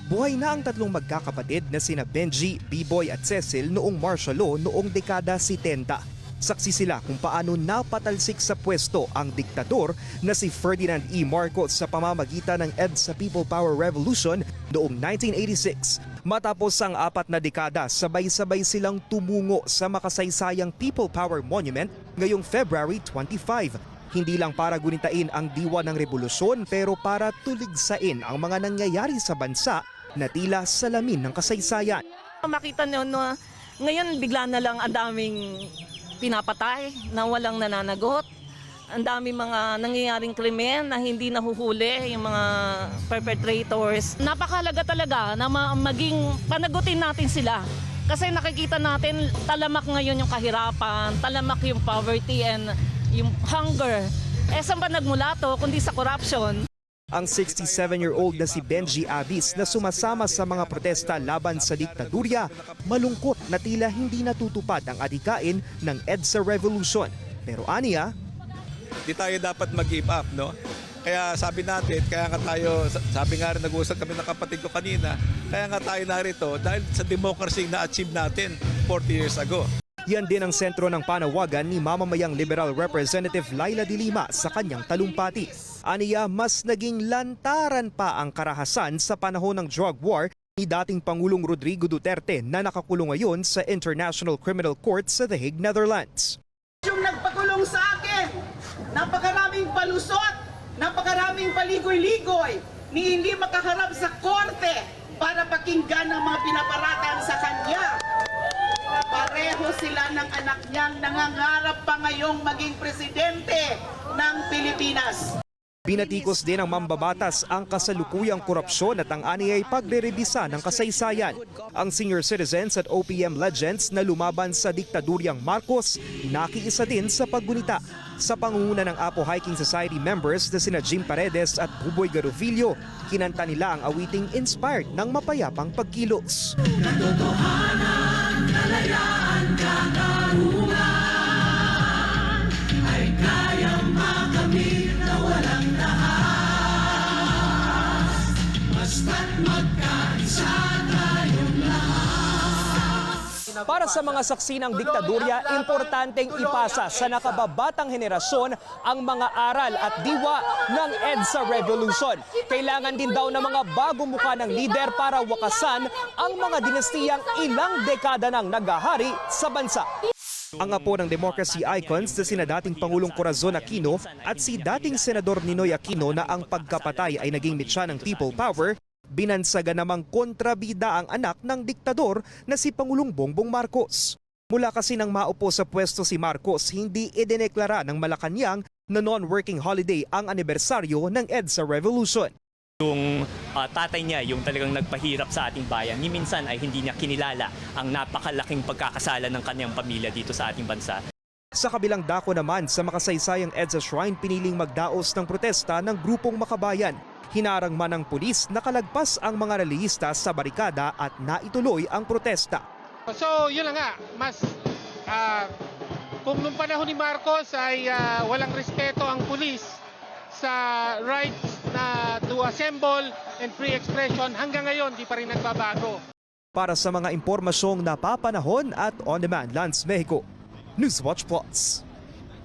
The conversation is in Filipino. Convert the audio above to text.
Buhay na ang tatlong magkakapatid na sina Benji, B-Boy at Cecil noong martial law noong dekada 70. Saksi sila kung paano napatalsik sa pwesto ang diktador na si Ferdinand E. Marcos sa pamamagitan ng EDSA People Power Revolution noong 1986. Matapos ang 4 na dekada, sabay-sabay silang tumungo sa makasaysayang People Power Monument ngayong February 25. Hindi lang para gunitain ang diwa ng revolusyon pero para tuligsain ang mga nangyayari sa bansa na tila salamin ng kasaysayan. Makita nyo na ngayon bigla na lang ang daming pinapatay na walang nananagot. Ang daming mga nangyayaring krimen na hindi nahuhuli yung mga perpetrators. Napakahalaga talaga na maging panagutin natin sila. Kasi nakikita natin talamak ngayon yung kahirapan, talamak yung poverty and yung hunger. Saan ba nagmula to kundi sa corruption? Ang 67-year-old na si Benji Avis na sumasama sa mga protesta laban sa diktadurya, malungkot na tila hindi natutupad ang adikain ng EDSA Revolution. Pero aniya, di tayo dapat mag-give up, no? Kaya sabi natin, kaya nga tayo, sabi nga rin, nag-uusap kami ng kapatid ko kanina, kaya nga tayo narito dahil sa democracy na achieve natin 40 years ago. yan din ang sentro ng panawagan ni mamamayang Liberal Representative Laila de Lima sa kanyang talumpati. Aniya, mas naging lantaran pa ang karahasan sa panahon ng drug war ni dating Pangulong Rodrigo Duterte na nakakulong ngayon sa International Criminal Court sa The Hague, Netherlands. Yung nagpakulong sa akin, napakaraming palusot, napakaraming paligoy-ligoy, ni hindi makaharap sa korte para pakinggan ang mga pinaparatang sa kanya. Pareho sila ng anak niyang nangangarap pa ngayong maging presidente ng Pilipinas. Binatikos din ng mambabatas ang kasalukuyang korupsyon at ang aniyay pagre-rebisa ng kasaysayan. Ang senior citizens at OPM legends na lumaban sa diktaduryang Marcos, nakiisa din sa paggunita. Sa pangunguna ng Apo Hiking Society members na sina Jim Paredes at Buboy Garovillo, kinanta nila ang awiting inspired ng mapayapang pagkilos. Katotohanan, kalayaan, katarungan ay kayang makamit na walang nahas. Basta't magkaisa tayong lahat. Para sa mga saksi ng diktadurya, importanteng ipasa sa nakababatang henerasyon ang mga aral at diwa ng EDSA Revolution. Kailangan din daw ng mga bagong mukha ng lider para wakasan ang mga dinastiyang ilang dekada nang naghahari sa bansa. Ang apo ng democracy icons na sina dating Pangulong Corazon Aquino at si dating Senador Ninoy Aquino na ang pagkapatay ay naging mitya ng people power, binansagan namang kontrabida ang anak ng diktador na si Pangulong Bongbong Marcos. Mula kasi nang maupo sa pwesto si Marcos, hindi idineklara ng Malacanang na non-working holiday ang anibersaryo ng EDSA Revolution. Yung tatay niya, yung talagang nagpahirap sa ating bayan, ni minsan ay hindi niya kinilala ang napakalaking pagkakasalan ng kanyang pamilya dito sa ating bansa. Sa kabilang dako naman, sa makasaysayang EDSA Shrine, piniling magdaos ng protesta ng grupong makabayan. Hinarang man ng pulis, nakalagpas ang mga relihista sa barikada at naituloy ang protesta. So yun na nga, mas kung nung panahon ni Marcos ay walang respeto ang pulis sa rights na to assemble and free expression, hanggang ngayon di pa rin nagbabago. Para sa mga impormasyong napapanahon at on-demand, Lance Mexico, Newswatch Plus.